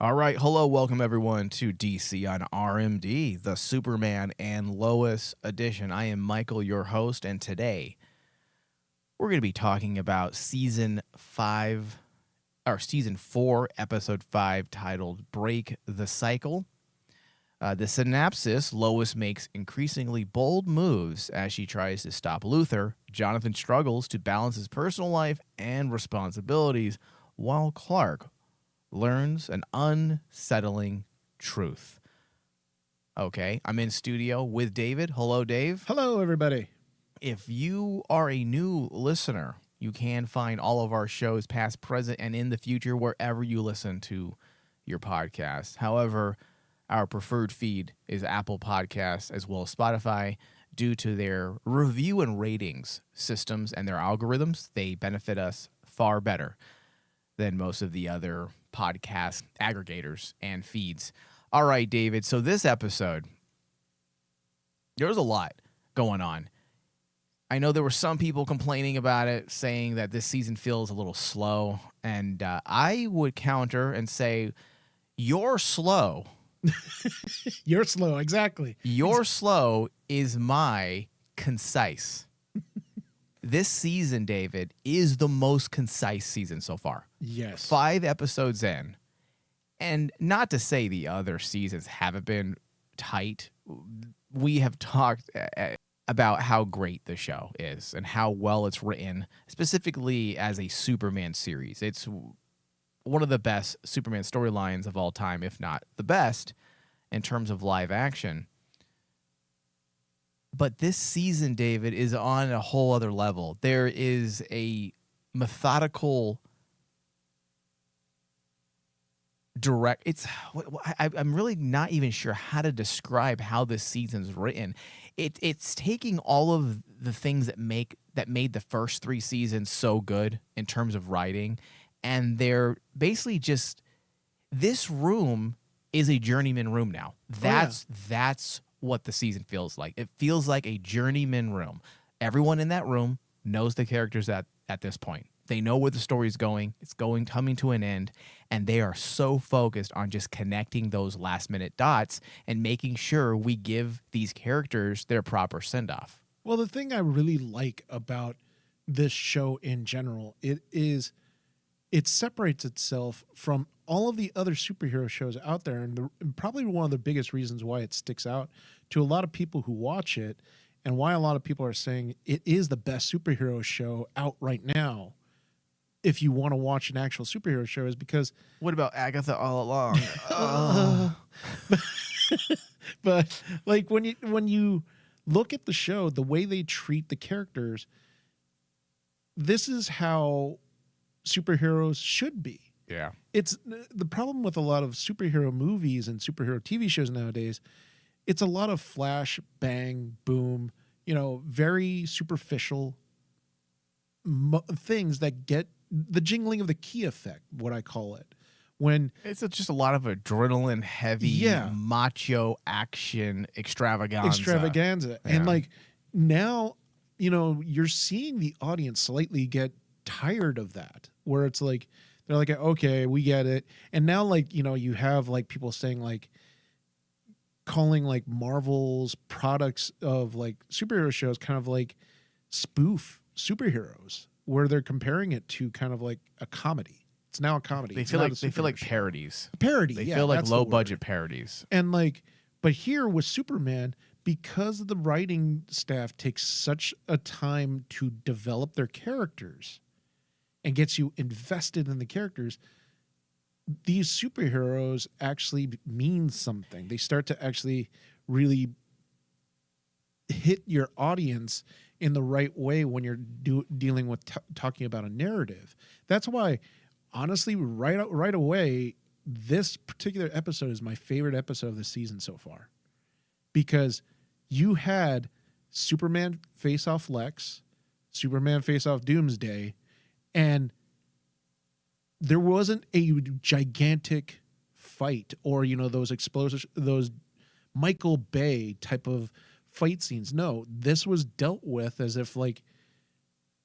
All right, hello, welcome everyone to DC on RMD, the Superman and Lois edition. I am Michael, your host, and today we're going to be talking about season 4, episode 5, titled Break the Cycle. The synopsis: Lois makes increasingly bold moves as she tries to stop Luthor. Jonathan struggles to balance his personal life and responsibilities, while Clark learns an unsettling truth. Okay, I'm in studio with David. Hello, Dave. Hello, everybody. If you are a new listener, you can find all of our shows, past, present, and in the future, wherever you listen to your podcast. However, our preferred feed is Apple Podcasts as well as Spotify. Due to their review and ratings systems and their algorithms, they benefit us far better than most of the other podcast aggregators and feeds. All right, David. So this episode, there's a lot going on. I know there were some people complaining about it, saying that this season feels a little slow. And I would counter and say, you're slow. You're slow, exactly. Your slow is my concise. This season, David, is the most concise season so far. Yes. 5 episodes in. And not to say the other seasons haven't been tight. We have talked about how great the show is and how well it's written, specifically as a Superman series. It's one of the best Superman storylines of all time, if not the best, in terms of live action. But this season, David, is on a whole other level. There is a methodical I'm really not even sure how to describe how this season's written. It's taking all of the things that made the first 3 seasons so good in terms of writing, and they're basically just, this room is a journeyman room now. That's what the season feels like. It feels like a journeyman room. Everyone in that room knows the characters at this point. They know where the story's going. It's coming to an end, and they are so focused on just connecting those last-minute dots and making sure we give these characters their proper send-off. Well, the thing I really like about this show in general, it separates itself from all of the other superhero shows out there, and probably one of the biggest reasons why it sticks out to a lot of people who watch it, and why a lot of people are saying it is the best superhero show out right now. If you want to watch an actual superhero show, is because... What about Agatha All Along? But like when you look at the show, the way they treat the characters, this is how superheroes should be. Yeah. It's the problem with a lot of superhero movies and superhero TV shows nowadays. It's a lot of flash, bang, boom, very superficial things that get the jingling of the key effect, what I call it. When it's just a lot of adrenaline heavy, macho action extravaganza. Yeah. And like now, you're seeing the audience slightly get tired of that, where it's like, they're like, okay, we get it. And now, like, you have like people saying, like, calling like Marvel's products of like superhero shows kind of like spoof superheroes, where they're comparing it to kind of like a comedy. It's now a comedy. They feel like parodies. Parody. They feel like low budget parodies. And like, but here with Superman, because the writing staff takes such a time to develop their characters and gets you invested in the characters, these superheroes actually mean something. They start to actually really hit your audience in the right way when you're dealing with talking about a narrative. That's why, honestly, right away, this particular episode is my favorite episode of the season so far, because you had Superman face off Lex, Superman face off Doomsday, and there wasn't a gigantic fight or those explosives, those Michael Bay type of fight scenes. No, this was dealt with as if like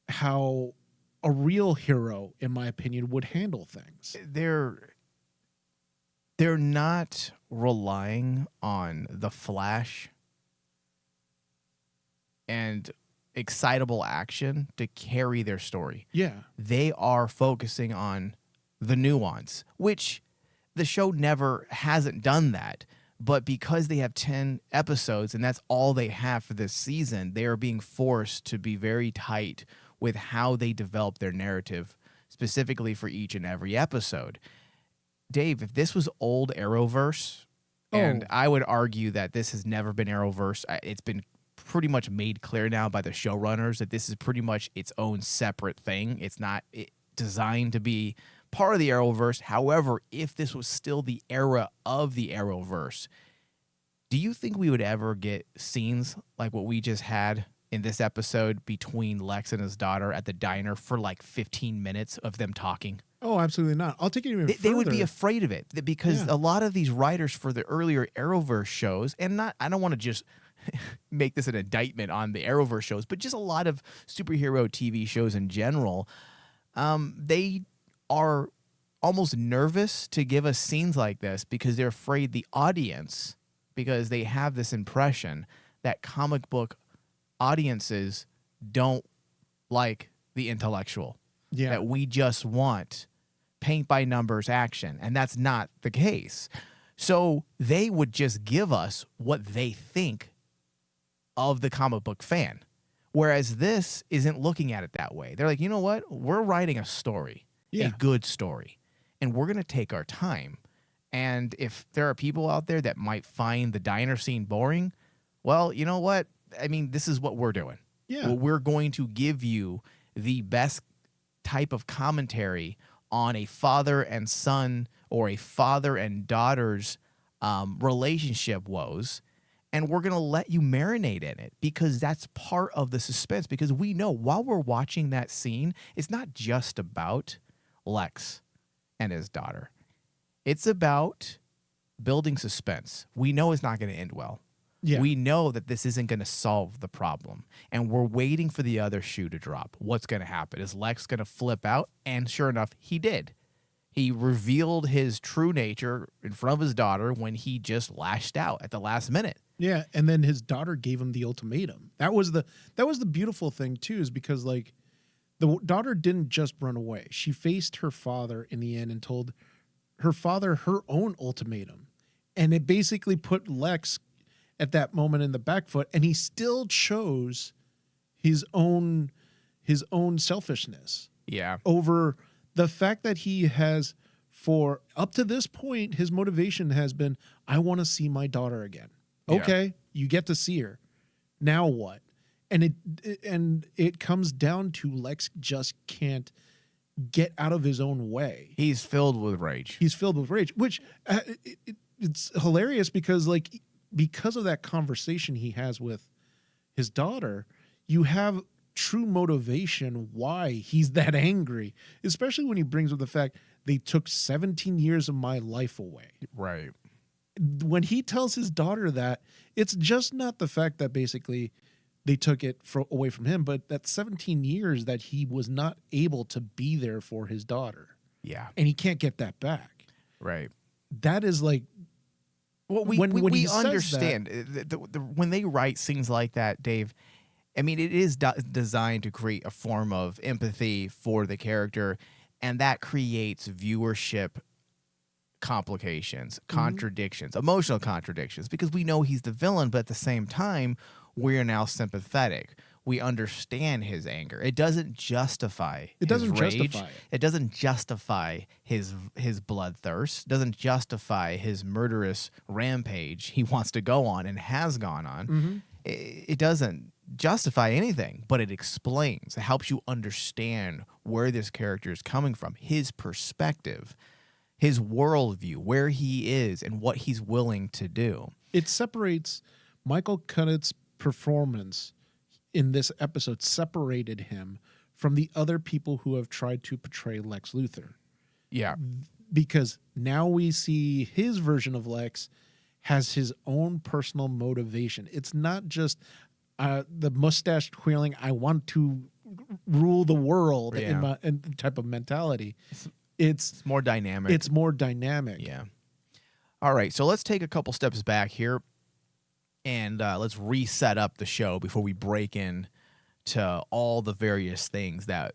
how a real hero, in my opinion, would handle things. They're They're not relying on the flash and excitable action to carry their story. Yeah. They are focusing on the nuance, which the show never hasn't done that. But because they have 10 episodes and that's all they have for this season, they are being forced to be very tight with how they develop their narrative, specifically for each and every episode. Dave, if this was old Arrowverse, and I would argue that this has never been Arrowverse, it's been pretty much made clear now by the showrunners that this is pretty much its own separate thing. It's not designed to be part of the Arrowverse. However, if this was still the era of the Arrowverse, do you think we would ever get scenes like what we just had in this episode between Lex and his daughter at the diner for like 15 minutes of them talking? Oh, absolutely not. I'll take it even further. They would be afraid of it because a lot of these writers for the earlier Arrowverse shows, and I don't want to just make this an indictment on the Arrowverse shows, but just a lot of superhero TV shows in general, they are almost nervous to give us scenes like this because they're afraid the audience, because they have this impression that comic book audiences don't like the intellectual. Yeah. That we just want paint by numbers action, and that's not the case. So they would just give us what they think of the comic book fan. Whereas this isn't looking at it that way. They're like, you know what? We're writing a story, a good story, and we're going to take our time. And if there are people out there that might find the diner scene boring, well, you know what? I mean, this is what we're doing. Yeah. Well, we're going to give you the best type of commentary on a father and son or a father and daughter's relationship woes. And we're going to let you marinate in it because that's part of the suspense. Because we know while we're watching that scene, it's not just about Lex and his daughter. It's about building suspense. We know it's not going to end well. Yeah. We know that this isn't going to solve the problem. And we're waiting for the other shoe to drop. What's going to happen? Is Lex going to flip out? And sure enough, he did. He revealed his true nature in front of his daughter when he just lashed out at the last minute. Yeah, and then his daughter gave him the ultimatum. That was the beautiful thing too, is because like the daughter didn't just run away. She faced her father in the end and told her father her own ultimatum. And it basically put Lex at that moment in the back foot, and he still chose his own selfishness. Yeah. Over the fact that he has, for up to this point, his motivation has been, I want to see my daughter again. Okay, you get to see her. Now what? And it comes down to Lex just can't get out of his own way. He's filled with rage. He's filled with rage, which it's hilarious because of that conversation he has with his daughter, you have true motivation why he's that angry, especially when he brings up the fact they took 17 years of my life away. Right. When he tells his daughter that, it's just not the fact that basically they took it away from him, but that 17 years that he was not able to be there for his daughter. Yeah. And he can't get that back. Right. That is like, well, we understand when they write things like that, Dave. I mean, it is designed to create a form of empathy for the character, and that creates viewership complications, contradictions, emotional contradictions, because we know he's the villain, but at the same time, we're now sympathetic. We understand his anger. It doesn't justify his rage. It doesn't justify his bloodthirst. It doesn't justify his murderous rampage he wants to go on and has gone on. It doesn't justify anything, but it explains. It helps you understand where this character is coming from, his perspective, his worldview, where he is, and what he's willing to do. It separates Michael Cuddett's performance in this episode, separated him from the other people who have tried to portray Lex Luthor. Yeah. Because now we see his version of Lex has his own personal motivation. It's not just the mustache twirling, I want to rule the world in type of mentality. It's more dynamic. It's more dynamic. Yeah. All right, so let's take a couple steps back here and let's reset up the show before we break in to all the various things that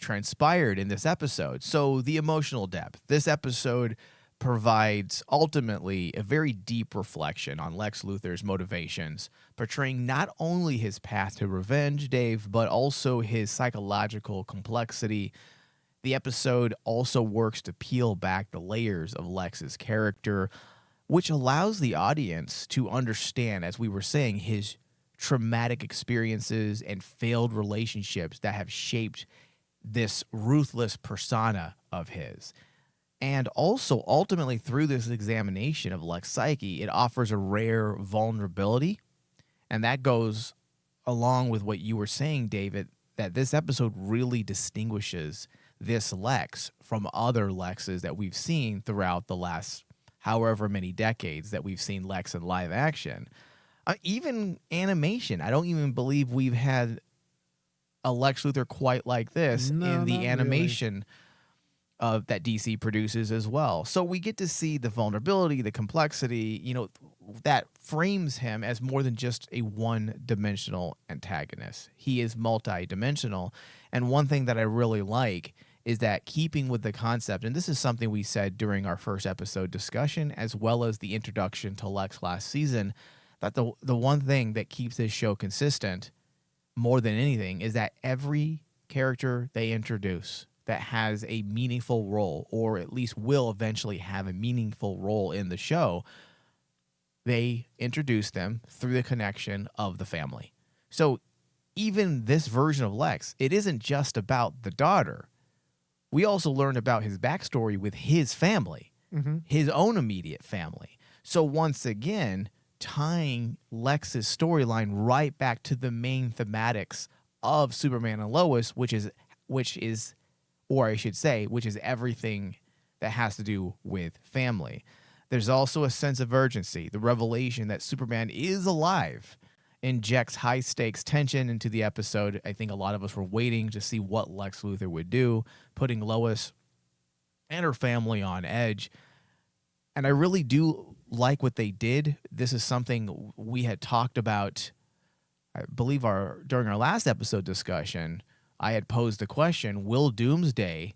transpired in this episode. So, the emotional depth. This episode provides ultimately a very deep reflection on Lex Luthor's motivations, portraying not only his path to revenge, Dave, but also his psychological complexity. The episode also works to peel back the layers of Lex's character, which allows the audience to understand, as we were saying, his traumatic experiences and failed relationships that have shaped this ruthless persona of his. And also, ultimately, through this examination of Lex's psyche, it offers a rare vulnerability. And that goes along with what you were saying, David, that this episode really distinguishes this Lex from other Lexes that we've seen throughout the last however many decades that we've seen Lex in live action. Even animation. I don't even believe we've had a Lex Luthor quite like this in the animation that DC produces as well. So we get to see the vulnerability, the complexity, that frames him as more than just a one-dimensional antagonist. He is multi-dimensional. And one thing that I really like is that, keeping with the concept, and this is something we said during our first episode discussion, as well as the introduction to Lex last season, that the one thing that keeps this show consistent more than anything is that every character they introduce that has a meaningful role, or at least will eventually have a meaningful role in the show, they introduce them through the connection of the family. So even this version of Lex, it isn't just about the daughter. We also learn about his backstory with his family, his own immediate family. So once again, tying Lex's storyline right back to the main thematics of Superman and Lois, which is everything that has to do with family. There's also a sense of urgency. The revelation that Superman is alive injects high-stakes tension into the episode. I think a lot of us were waiting to see what Lex Luthor would do, putting Lois and her family on edge. And I really do like what they did. This is something we had talked about, I believe, during our last episode discussion. I had posed the question, will Doomsday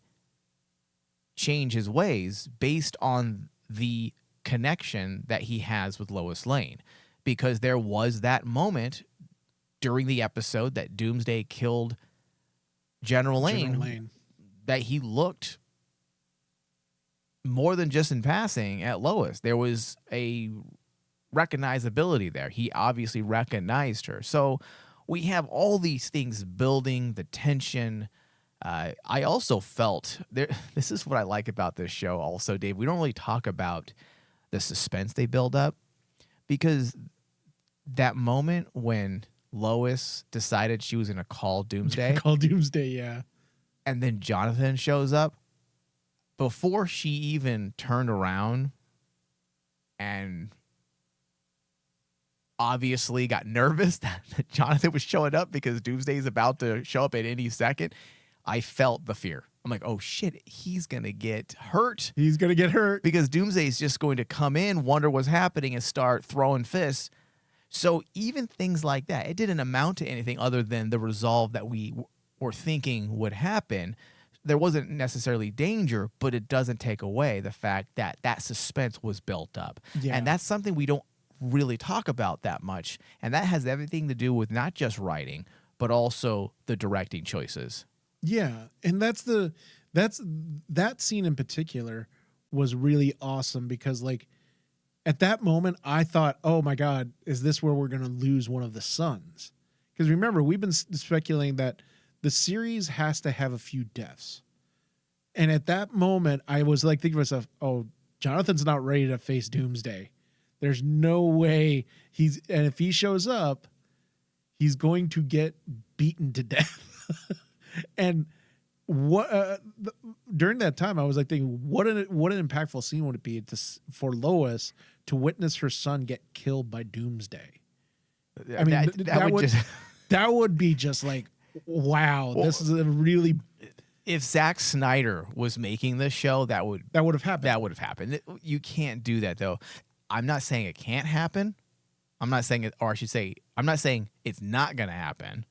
change his ways based on the connection that he has with Lois Lane? Because there was that moment during the episode that Doomsday killed General Lane that he looked more than just in passing at Lois. There was a recognizability there. He obviously recognized her. So we have all these things building the tension. I also felt this is what I like about this show also, Dave. We don't really talk about the suspense they build up, because that moment when Lois decided she was going to call Doomsday. Yeah. And then Jonathan shows up, before she even turned around and obviously got nervous that Jonathan was showing up because Doomsday is about to show up at any second, I felt the fear. I'm like, oh shit, he's going to get hurt. He's going to get hurt. Because Doomsday is just going to come in, wonder what's happening, and start throwing fists. So even things like that, it didn't amount to anything other than the resolve that we were thinking would happen. There wasn't necessarily danger, but it doesn't take away the fact that that suspense was built up. Yeah. And that's something we don't really talk about that much. And that has everything to do with not just writing, but also the directing choices. Yeah. And that scene in particular was really awesome, because like at that moment I thought, oh my God, is this where we're going to lose one of the sons? Because remember, we've been speculating that the series has to have a few deaths. And at that moment, I was like thinking to myself, oh, Jonathan's not ready to face Doomsday. There's no way and if he shows up, he's going to get beaten to death. And during that time, I was like thinking, what an impactful scene would it be for Lois to witness her son get killed by Doomsday? I mean, that would be just like, wow, this is a really If Zack Snyder was making this show, that would have happened. That would have happened. You can't do that though. I'm not saying it can't happen. I'm not saying it, or I should say, I'm not saying it's not going to happen,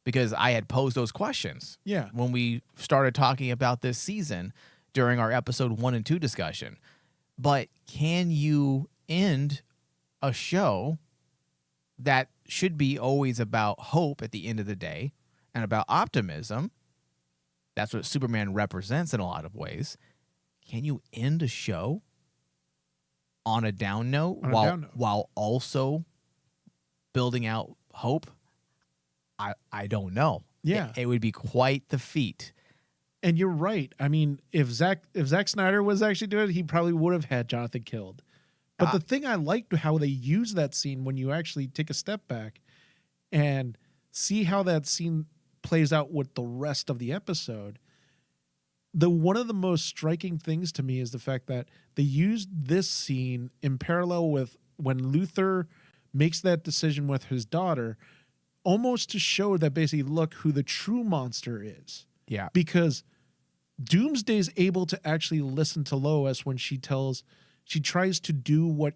because I had posed those questions. Yeah. When we started talking about this season during our episode 1 and 2 discussion. But can you end a show that should be always about hope at the end of the day and about optimism? That's what Superman represents in a lot of ways. Can you end a show on a down note while also building out hope? I don't know. Yeah. It would be quite the feat. And you're right. I mean, if Zack Snyder was actually doing it, he probably would have had Jonathan killed. But the thing I liked how they use that scene, when you actually take a step back and see how that scene plays out with the rest of the episode, one of the most striking things to me is the fact that they used this scene in parallel with when Luthor makes that decision with his daughter, almost to show that basically, look who the true monster is. Yeah. Because Doomsday's able to actually listen to Lois when she tries to do what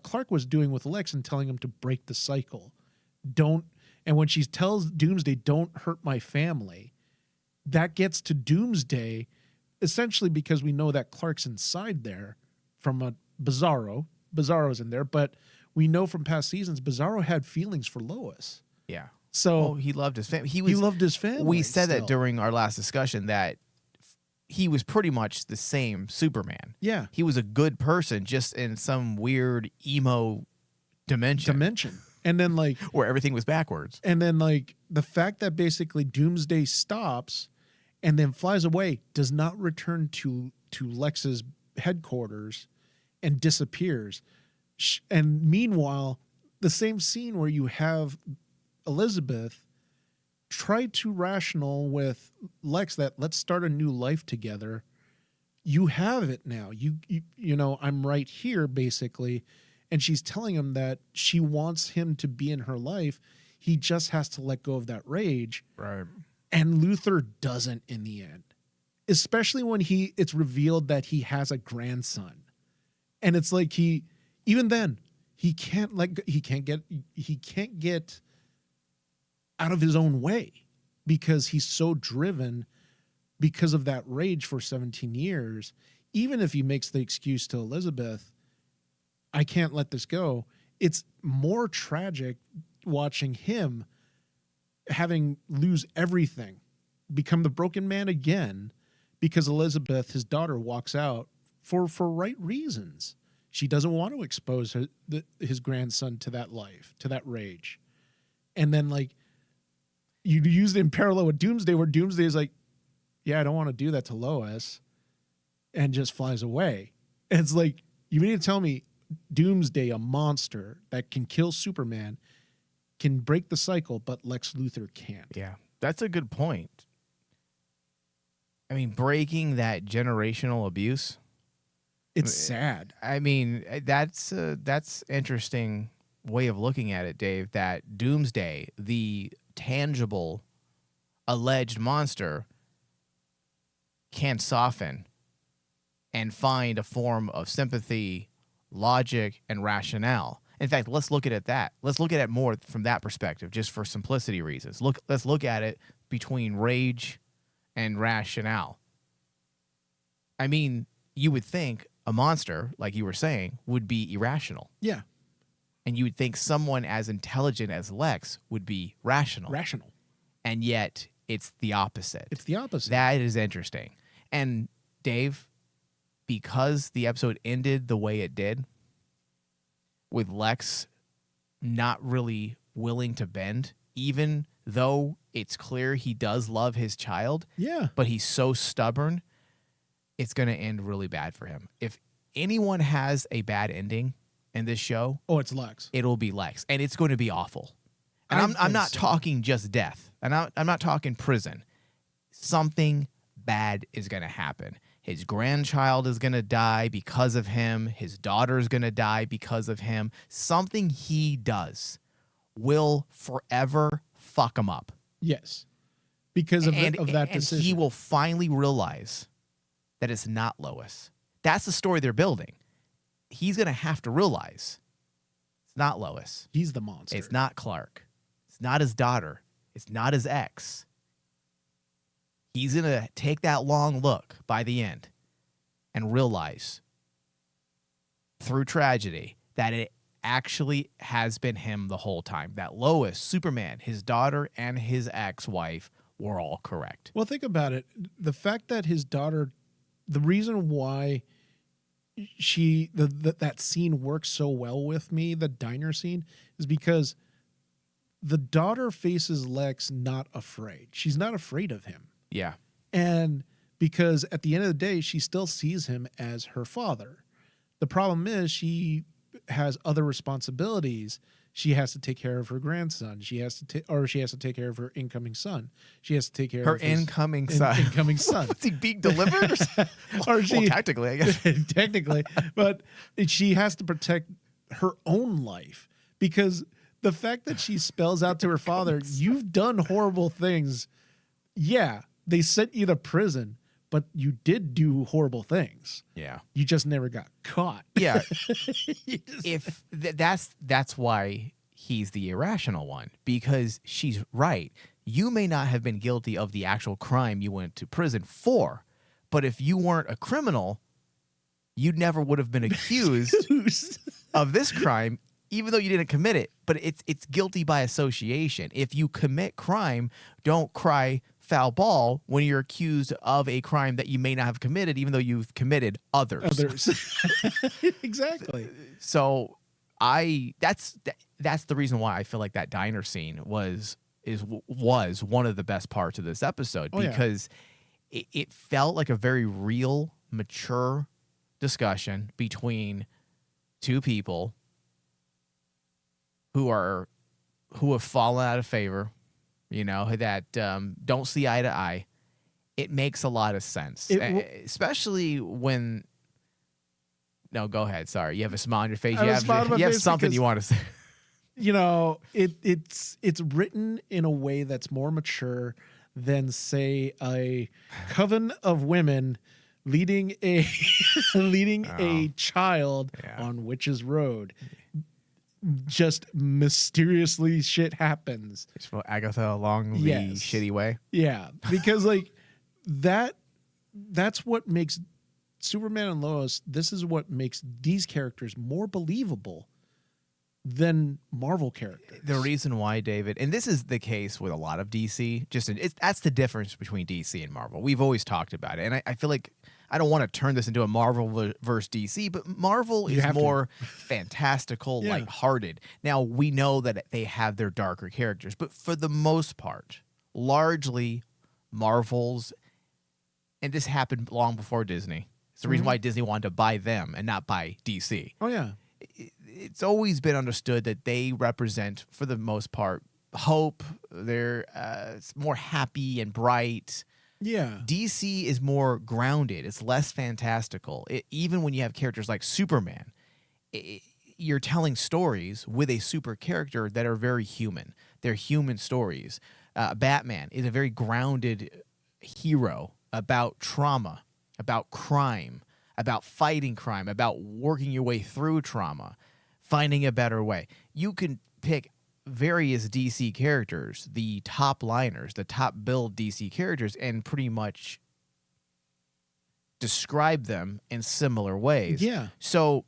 Clark was doing with Lex and telling him to break the cycle. And when she tells Doomsday, don't hurt my family, that gets to Doomsday essentially because we know that Clark's inside there from a Bizarro. Bizarro's in there, but we know from past seasons, Bizarro had feelings for Lois. Yeah. So he loved his family. He loved his family. We said that during our last discussion that he was pretty much the same Superman. Yeah. He was a good person, just in some weird emo dimension. And then where everything was backwards. And then the fact that basically Doomsday stops and then flies away, does not return to Lex's headquarters and disappears. And meanwhile, the same scene where you have Elizabeth try to rational with Lex that let's start a new life together. You have it now. You know, I'm right here basically. And she's telling him that she wants him to be in her life. He just has to let go of that rage. Right. And Luthor doesn't in the end. Especially when it's revealed that he has a grandson. And it's like even then, he can't get out of his own way because he's so driven because of that rage for 17 years. Even if he makes the excuse to Elizabeth, I can't let this go. It's more tragic watching him having lose everything, become the broken man again, because Elizabeth, his daughter, walks out for right reasons. She doesn't want to expose his grandson to that life, to that rage. And then you use it in parallel with Doomsday, where Doomsday is like, yeah, I don't want to do that to Lois, and just flies away. And it's like, you mean to tell me Doomsday, a monster that can kill Superman, can break the cycle, but Lex Luthor can't? Yeah, that's a good point. I mean, breaking that generational abuse. It's sad. I mean, that's interesting way of looking at it, Dave, that Doomsday, the tangible alleged monster, can soften and find a form of sympathy, logic, and rationale. In fact, let's look at that. Let's look at it more from that perspective, just for simplicity reasons. Let's look at it between rage and rationale. I mean, you would think a monster, like you were saying, would be irrational. Yeah. And you would think someone as intelligent as Lex would be rational. And yet, it's the opposite. That is interesting. And Dave, because the episode ended the way it did, with Lex not really willing to bend, even though it's clear he does love his child, but he's so stubborn, it's going to end really bad for him. If anyone has a bad ending in this show, it's Lex. It'll be Lex, and it's going to be awful. And I'm not talking just death, and I'm not talking prison. Something bad is going to happen. His grandchild is going to die because of him. His daughter is going to die because of him. Something he does will forever fuck him up. Yes. because of, and, of that and decision. he will finally realize that it's not Lois. That's the story they're building. He's going to have to realize it's not Lois. He's the monster. It's not Clark. It's not his daughter. It's not his ex. He's going to take that long look by the end and realize through tragedy that it actually has been him the whole time. That Lois, Superman, his daughter, and his ex-wife were all correct. Well, think about it. The fact that his daughter, the reason why that scene works so well with me, the diner scene, is because the daughter faces Lex not afraid. She's not afraid of him. Yeah. And because at the end of the day, she still sees him as her father. The problem is she has other responsibilities. She has to take care of her grandson. She has to take care of her incoming son. She has to take care Her of his incoming son. Incoming son. Was he being delivered? Or she, well, technically, I guess. technically, but she has to protect her own life, because the fact that she spells out to her father, "You've done horrible things. Yeah, they sent you to prison, but you did do horrible things. Yeah. You just never got caught." Yeah. You just- If that's why he's the irrational one, because she's right. You may not have been guilty of the actual crime you went to prison for, but if you weren't a criminal, you never would have been accused of this crime, even though you didn't commit it. But it's guilty by association. If you commit crime, don't cry foul ball when you're accused of a crime that you may not have committed, even though you've committed others. Exactly. So that's the reason why I feel like that diner scene was one of the best parts of this episode, because it felt like a very real, mature discussion between two people who have fallen out of favor, that don't see eye to eye. It makes a lot of sense, especially when. No, go ahead. Sorry, you have a smile on your face. You have something you want to say. It's written in a way that's more mature than, say, a coven of women leading a a child on Witch's Road. Just mysteriously shit happens. It's for Agatha along the shitty way. Yeah, because that's what makes Superman and Lois, this is what makes these characters more believable than Marvel characters. The reason why, David, and this is the case with a lot of DC, that's the difference between DC and Marvel. We've always talked about it, and I feel like I don't want to turn this into a Marvel versus DC, but Marvel is more fantastical, lighthearted. Now, we know that they have their darker characters, but for the most part, largely Marvel's, and this happened long before Disney. It's the reason why Disney wanted to buy them and not buy DC. Oh, yeah. It's always been understood that they represent, for the most part, hope. They're more happy and bright. Yeah. DC is more grounded. It's less fantastical. Even when you have characters like Superman, you're telling stories with a super character that are very human. They're human stories. Batman is a very grounded hero about trauma, about crime, about fighting crime, about working your way through trauma, finding a better way. You can pick various DC characters, the top liners, the top billed DC characters, and pretty much describe them in similar ways. Yeah. So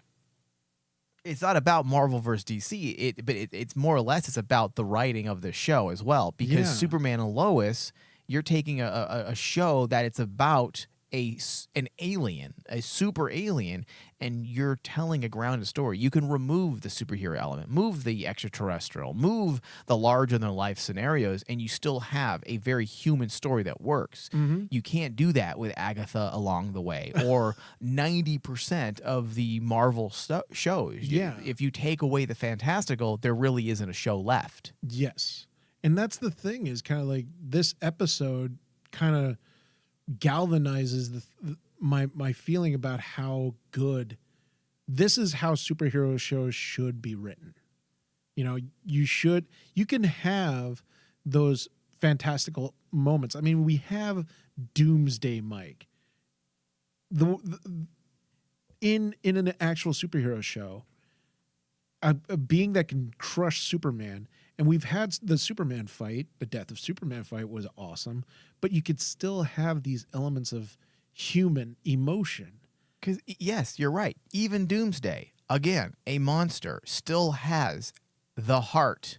it's not about Marvel versus DC, but it's more or less it's about the writing of the show as well, because Superman and Lois, you're taking a show that it's about an alien, a super alien, and you're telling a grounded story. You can remove the superhero element, move the extraterrestrial, move the larger-than-life scenarios, and you still have a very human story that works. You can't do that with Agatha along the way, or 90% of the Marvel shows. Yeah. If you take away the fantastical, there really isn't a show left. Yes. And that's the thing, is kind of like this episode kind of galvanizes my feeling about how good this is, how superhero shows should be written. You can have those fantastical moments. I mean, we have Doomsday Mike. In an actual superhero show, a being that can crush Superman, and we've had the Superman fight, the Death of Superman fight was awesome, but you could still have these elements of human emotion. Because, yes, you're right. Even Doomsday, again, a monster, still has the heart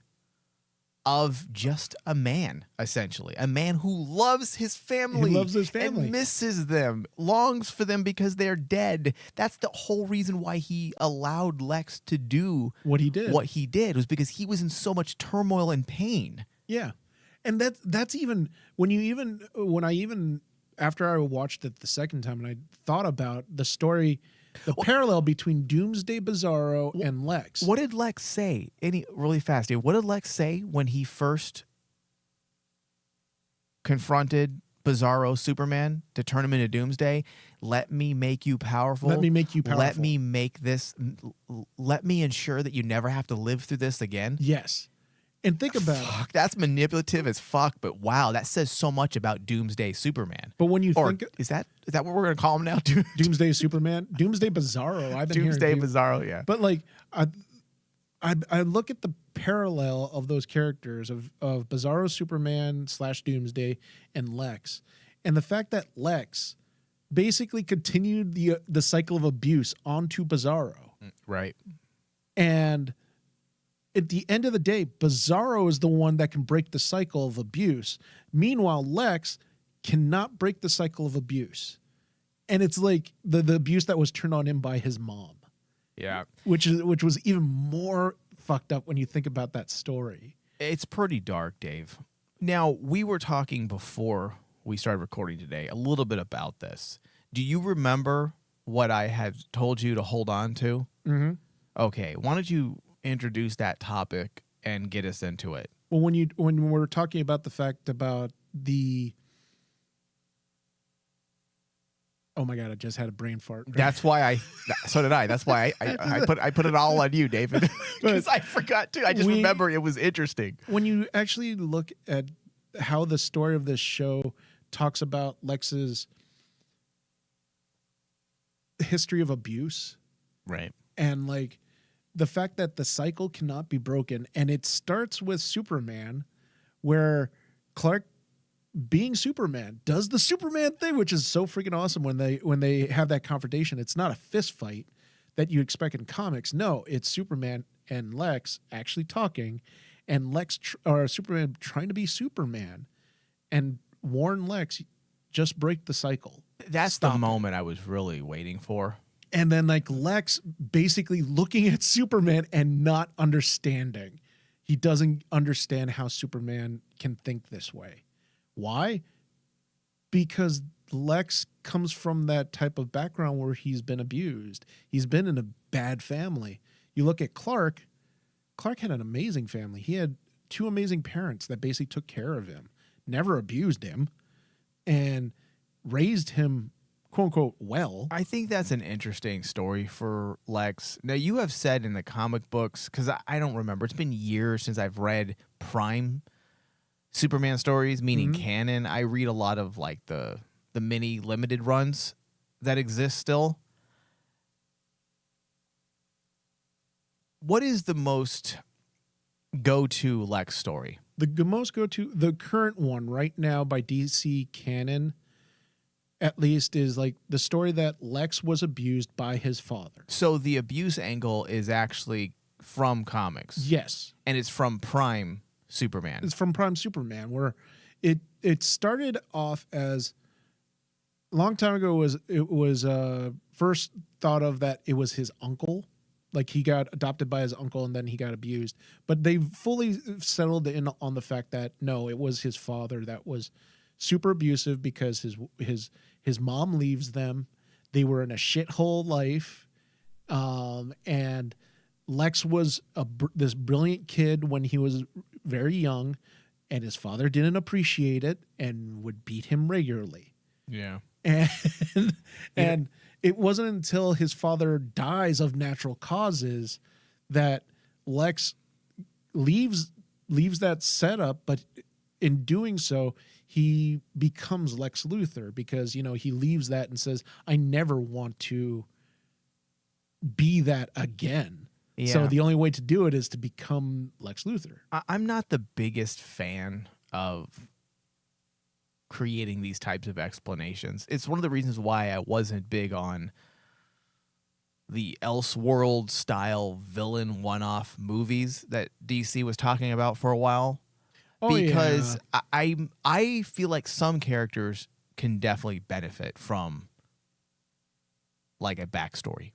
of just a man, essentially. A man who loves his family. He loves his family. And misses them, longs for them because they're dead. That's the whole reason why he allowed Lex to do What he did. What he did was because he was in so much turmoil and pain. Yeah. And that's even when I after I watched it the second time and I thought about the story, the parallel between Doomsday Bizarro and Lex. What did Lex say? Really fast, dude. What did Lex say when he first confronted Bizarro Superman to turn him into Doomsday? Let me make you powerful. Let me make you powerful. Let me make this. Let me ensure that you never have to live through this again. Yes. And think about it. That's manipulative as fuck, but wow, that says so much about Doomsday Superman. But when you think... Is that what we're going to call him now? Doomsday Superman? Doomsday Bizarro. I've been Doomsday hearing Bizarro, yeah. But like, I look at the parallel of those characters of Bizarro Superman / Doomsday and Lex. And the fact that Lex basically continued the cycle of abuse onto Bizarro. Right. And... at the end of the day, Bizarro is the one that can break the cycle of abuse. Meanwhile, Lex cannot break the cycle of abuse. And it's like the abuse that was turned on him by his mom. Yeah. Which was even more fucked up when you think about that story. It's pretty dark, Dave. Now, we were talking before we started recording today a little bit about this. Do you remember what I had told you to hold on to? Mm-hmm. Okay. Why don't you introduce that topic and get us into it? Well, when we're talking about the fact about the... Oh my God, I just had a brain fart. That's why so did I. That's why I put it all on you, David. Because I forgot to. I just remember it was interesting. When you actually look at how the story of this show talks about Lex's history of abuse. Right. And like the fact that the cycle cannot be broken. And it starts with Superman, where Clark, being Superman, does the Superman thing, which is so freaking awesome when they have that confrontation. It's not a fist fight that you expect in comics. No, it's Superman and Lex actually talking, and Superman trying to be Superman and warn Lex, just break the cycle. That's the moment I was really waiting for. And then like Lex basically looking at Superman and not understanding. He doesn't understand how Superman can think this way. Why? Because Lex comes from that type of background where he's been abused. He's been in a bad family. You look at Clark. Clark had an amazing family. He had two amazing parents that basically took care of him, never abused him, and raised him, quote unquote, well. I think that's an interesting story for Lex. Now, you have said in the comic books, because I don't remember, it's been years since I've read Prime Superman stories, meaning canon. I read a lot of like the mini limited runs that exist still. What is the most go-to Lex story? The most go-to, the current one right now by DC canon, at least, is like the story that Lex was abused by his father. So the abuse angle is actually from comics. Yes. And it's from Prime Superman. It's from Prime Superman, where it started off as a long time ago. It was first thought of that it was his uncle, like he got adopted by his uncle and then he got abused. But they fully settled in on the fact that no, it was his father that was super abusive because his mom leaves them. They were in a shithole life, and Lex was this brilliant kid when he was very young, and his father didn't appreciate it and would beat him regularly. Yeah. And it wasn't until his father dies of natural causes that Lex leaves that setup, but in doing so, he becomes Lex Luthor because, he leaves that and says, I never want to be that again. Yeah. So the only way to do it is to become Lex Luthor. I'm not the biggest fan of creating these types of explanations. It's one of the reasons why I wasn't big on the Elseworld style villain one-off movies that DC was talking about for a while. Because I feel like some characters can definitely benefit from like a backstory.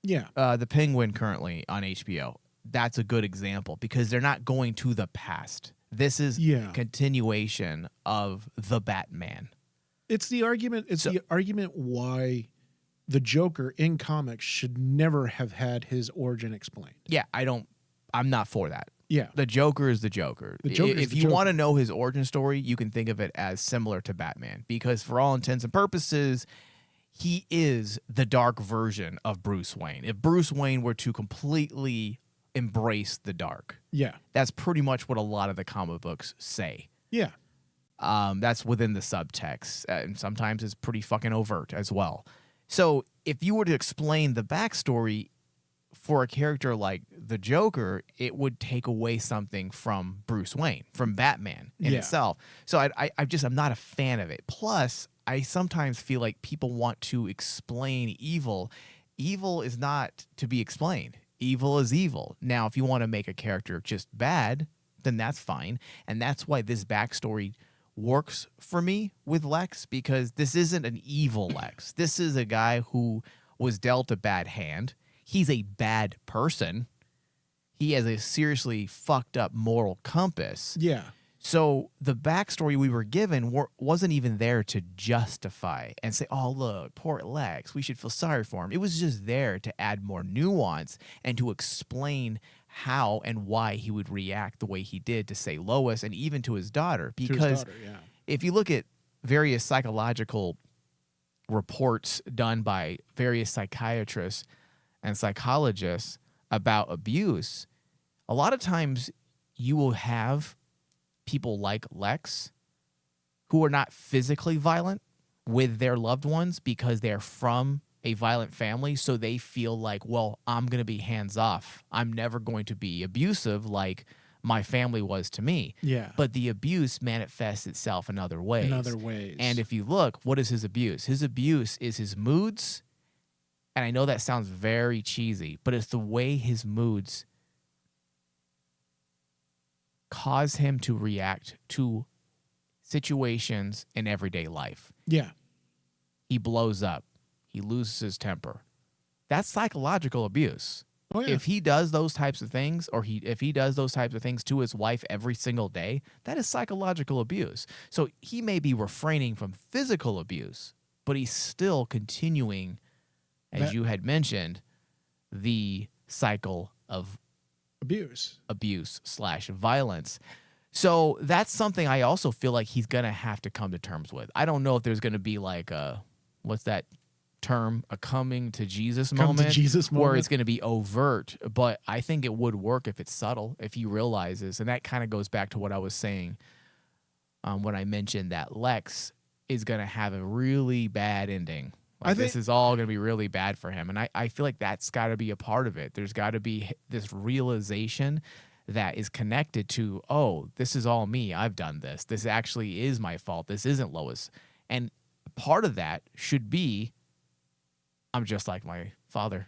Yeah. The Penguin currently on HBO. That's a good example because they're not going to the past. This is continuation of the Batman. It's the argument. It's the argument why the Joker in comics should never have had his origin explained. Yeah, I'm not for that. Yeah. The Joker is the Joker. If you want to know his origin story, you can think of it as similar to Batman because for all intents and purposes, he is the dark version of Bruce Wayne. If Bruce Wayne were to completely embrace the dark, that's pretty much what a lot of the comic books say. Yeah. That's within the subtext, and sometimes it's pretty fucking overt as well. So if you were to explain the backstory for a character like the Joker, it would take away something from Bruce Wayne, from Batman in itself. So I'm not a fan of it. Plus, I sometimes feel like people want to explain evil. Evil is not to be explained. Evil is evil. Now, if you want to make a character just bad, then that's fine. And that's why this backstory works for me with Lex, because this isn't an evil Lex. This is a guy who was dealt a bad hand. He's a bad person. He has a seriously fucked up moral compass. Yeah. So the backstory we were given wasn't even there to justify and say, oh, look, poor Lex, we should feel sorry for him. It was just there to add more nuance and to explain how and why he would react the way he did to, say, Lois and even to his daughter. Because if you look at various psychological reports done by various psychiatrists and psychologists about abuse, a lot of times you will have people like Lex who are not physically violent with their loved ones because they're from a violent family, so they feel like, well, I'm going to be hands off. I'm never going to be abusive like my family was to me. Yeah. But the abuse manifests itself in other ways. And if you look, what is his abuse? His abuse is his moods. And I know that sounds very cheesy, but it's the way his moods cause him to react to situations in everyday life. Yeah. He blows up. He loses his temper. That's psychological abuse. Oh, yeah. If he does those types of things, or if he does those types of things to his wife every single day, that is psychological abuse. So he may be refraining from physical abuse, but he's still continuing, as you had mentioned, the cycle of abuse/violence. So that's something I also feel like he's going to have to come to terms with. I don't know if there's going to be like what's that term? A coming to Jesus moment where it's going to be overt, but I think it would work if it's subtle, if he realizes. And that kind of goes back to what I was saying when I mentioned that Lex is going to have a really bad ending. Like, this is all going to be really bad for him. And I feel like that's got to be a part of it. There's got to be this realization that is connected to, oh, this is all me. I've done this. This actually is my fault. This isn't Lois. And part of that should be, I'm just like my father.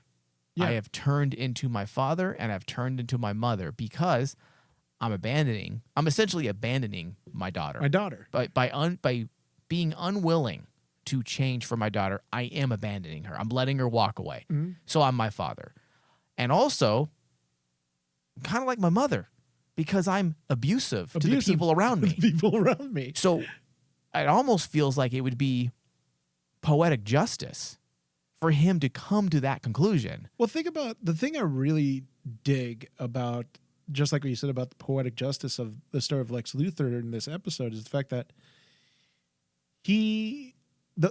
Yeah. I have turned into my father and I've turned into my mother because I'm essentially abandoning my daughter. By being unwilling to change for my daughter, I am abandoning her. I'm letting her walk away. Mm-hmm. So I'm my father. And also, kind of like my mother, because I'm abusive to the people around me. So it almost feels like it would be poetic justice for him to come to that conclusion. Well, think about the thing I really dig about, just like what you said about the poetic justice of the story of Lex Luthor in this episode, is the fact that the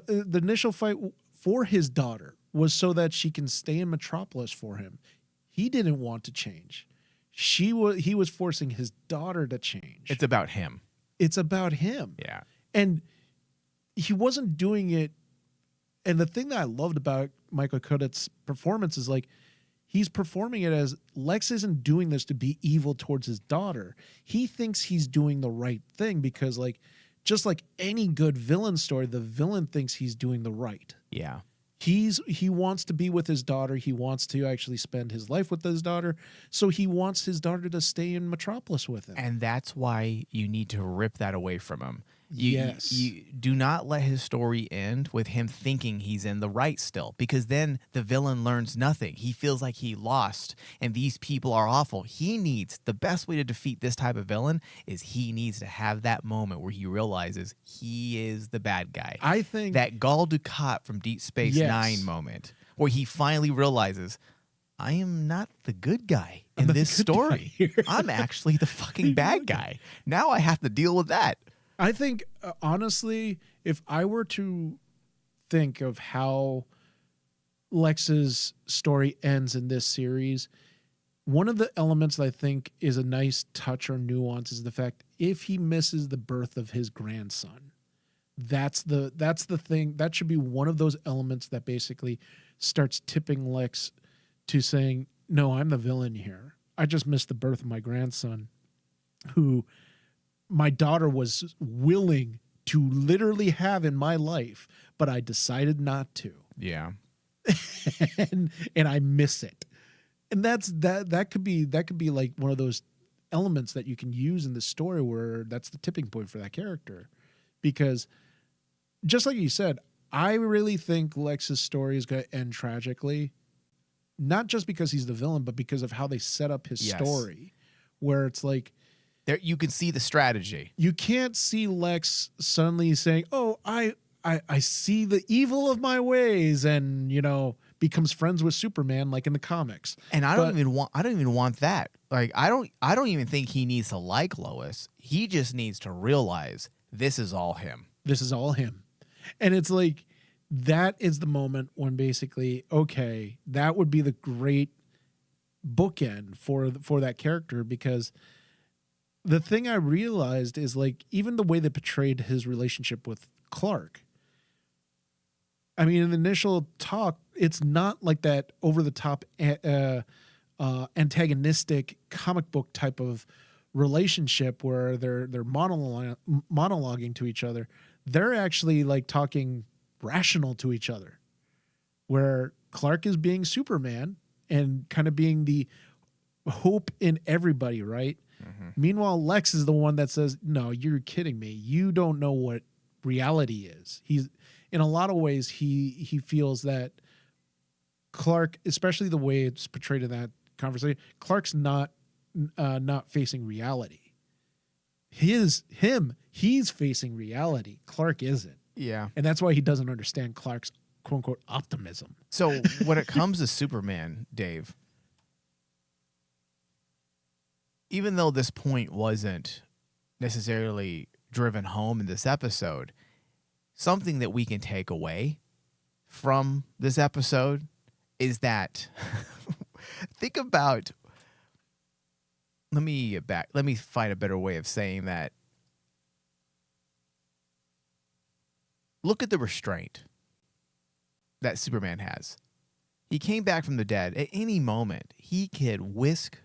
initial fight for his daughter was so that she can stay in Metropolis for him. He didn't want to change. He was forcing his daughter to change. It's about him. It's about him. Yeah. And he wasn't doing it. And the thing that I loved about Michael Cuddett's performance is like, he's performing it as Lex isn't doing this to be evil towards his daughter. He thinks he's doing the right thing because, like, just like any good villain story, the villain thinks he's doing the right. Yeah. He wants to be with his daughter. He wants to actually spend his life with his daughter. So he wants his daughter to stay in Metropolis with him. And that's why you need to rip that away from him. Yes. You do not let his story end with him thinking he's in the right still, because then the villain learns nothing. He feels like he lost and these people are awful. He needs, the best way to defeat this type of villain is he needs to have that moment where he realizes he is the bad guy. I think that Gul Dukat from Deep Space Nine moment where he finally realizes, I am not the good guy in this story. I'm actually the fucking bad guy. Now I have to deal with that. I think, honestly, if I were to think of how Lex's story ends in this series, one of the elements that I think is a nice touch or nuance is the fact if he misses the birth of his grandson, that's the thing. That should be one of those elements that basically starts tipping Lex to saying, no, I'm the villain here. I just missed the birth of my grandson, who my daughter was willing to literally have in my life, but I decided not to. Yeah. and I miss it. And that could be like one of those elements that you can use in the story where that's the tipping point for that character. Because just like you said, I really think Lex's story is going to end tragically, not just because he's the villain, but because of how they set up his story, where it's like, there, you can see the strategy. You can't see Lex suddenly saying, "Oh, I see the evil of my ways," and becomes friends with Superman like in the comics. And I don't even want that. Like I don't even think he needs to like Lois. He just needs to realize this is all him. This is all him. And it's like that is the moment when basically, okay, that would be the great bookend for that character, because the thing I realized is, like, even the way they portrayed his relationship with Clark. I mean, in the initial talk, it's not like that over-the-top antagonistic comic book type of relationship where they're monologuing to each other. They're actually like talking rational to each other, where Clark is being Superman and kind of being the hope in everybody, right? Mm-hmm. Meanwhile, Lex is the one that says, no, you're kidding me. You don't know what reality is. He's, in a lot of ways, he feels that Clark, especially the way it's portrayed in that conversation, Clark's not facing reality. He's facing reality. Clark isn't. Yeah. And that's why he doesn't understand Clark's quote unquote optimism. So when it comes to Superman, Dave, even though this point wasn't necessarily driven home in this episode, something that we can take away from this episode is that think about, let me find a better way of saying that. Look at the restraint that Superman has. He came back from the dead. At any moment, he could whisk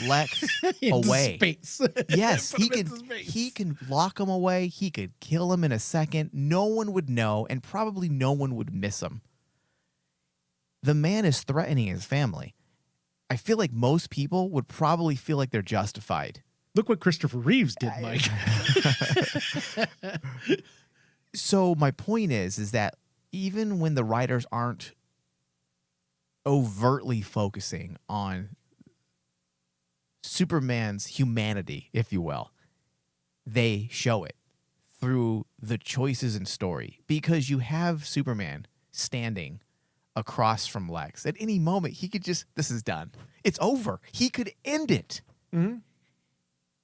Lex away. Space. Yes, he can lock him away. He could kill him in a second. No one would know, and probably no one would miss him. The man is threatening his family. I feel like most people would probably feel like they're justified. Look what Christopher Reeves did, Mike. So my point is that even when the writers aren't overtly focusing on Superman's humanity, if you will, they show it through the choices in story, because you have Superman standing across from Lex. At any moment, he could just, this is done. It's over. He could end it. Mm-hmm.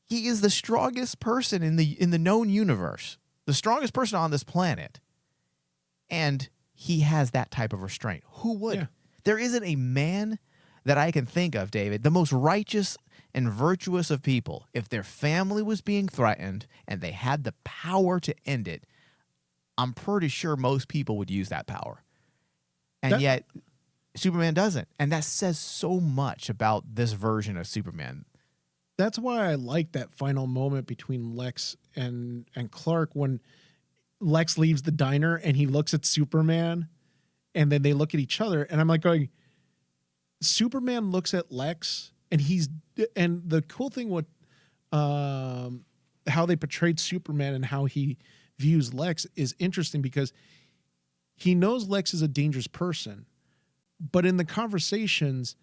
He is the strongest person in the known universe, the strongest person on this planet. And he has that type of restraint. Who would? Yeah. There isn't a man that I can think of, David, the most righteous and virtuous of people, if their family was being threatened and they had the power to end it, I'm pretty sure most people would use that power. And yet Superman doesn't. And that says so much about this version of Superman. That's why I like that final moment between Lex and Clark, when Lex leaves the diner and he looks at Superman and then they look at each other. And I'm like going, Superman looks at Lex and the cool thing with how they portrayed Superman and how he views Lex is interesting, because he knows Lex is a dangerous person, but in the conversations,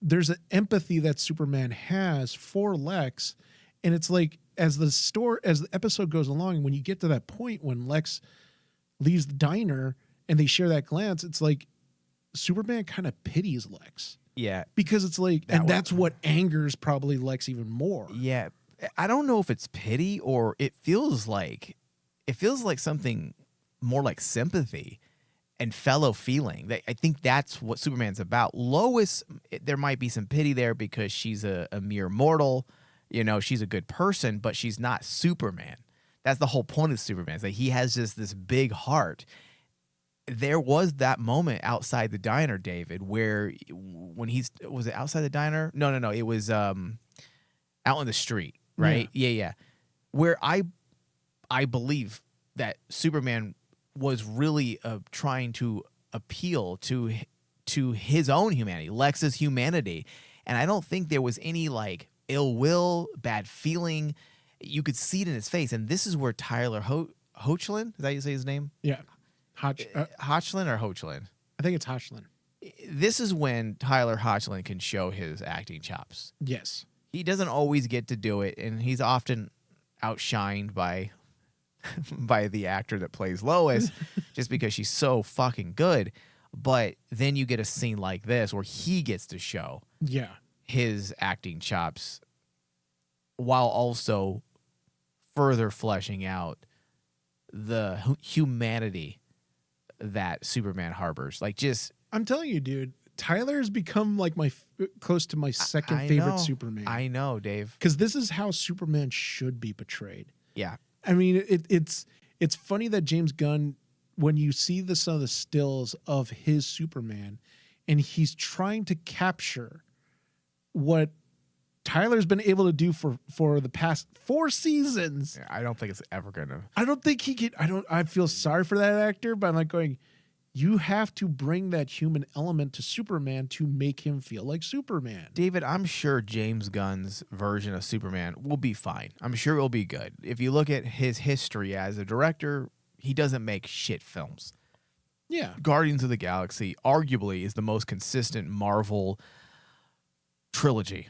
there's an empathy that Superman has for Lex. And it's like, as the episode goes along, when you get to that point when Lex leaves the diner and they share that glance, it's like Superman kind of pities Lex. Yeah. Because it's like, that's what angers probably Lex even more. Yeah. I don't know if it's pity, or it feels like something more like sympathy and fellow feeling. I think that's what Superman's about. Lois, there might be some pity there because she's a mere mortal. You know, she's a good person, but she's not Superman. That's the whole point of Superman, is that he has just this big heart. There was that moment outside the diner, David, where when was it outside the diner? No. It was out in the street, right? Yeah. Where I believe that Superman was really trying to appeal to his own humanity, Lex's humanity. And I don't think there was any like ill will, bad feeling. You could see it in his face. And this is where Tyler Hoechlin, is that how you say his name? Yeah. Hoechlin or Hoechlin? I think it's Hoechlin. This is when Tyler Hoechlin can show his acting chops. Yes. He doesn't always get to do it, and he's often outshined by the actor that plays Lois just because she's so fucking good. But then you get a scene like this where he gets to show his acting chops while also further fleshing out the humanity that Superman harbors. Like, just, I'm telling you, dude, Tyler's become like close to my second favorite Superman. I know, Dave. Because this is how Superman should be portrayed. Yeah. I mean, it's funny that James Gunn, when you see some of the stills of his Superman, and he's trying to capture what Tyler's been able to do for the past 4 seasons. Yeah, I don't think it's ever gonna. I don't think he could. I feel sorry for that actor, but I'm like going, you have to bring that human element to Superman to make him feel like Superman. David, I'm sure James Gunn's version of Superman will be fine. I'm sure it'll be good. If you look at his history as a director, he doesn't make shit films. Yeah. Guardians of the Galaxy arguably is the most consistent Marvel trilogy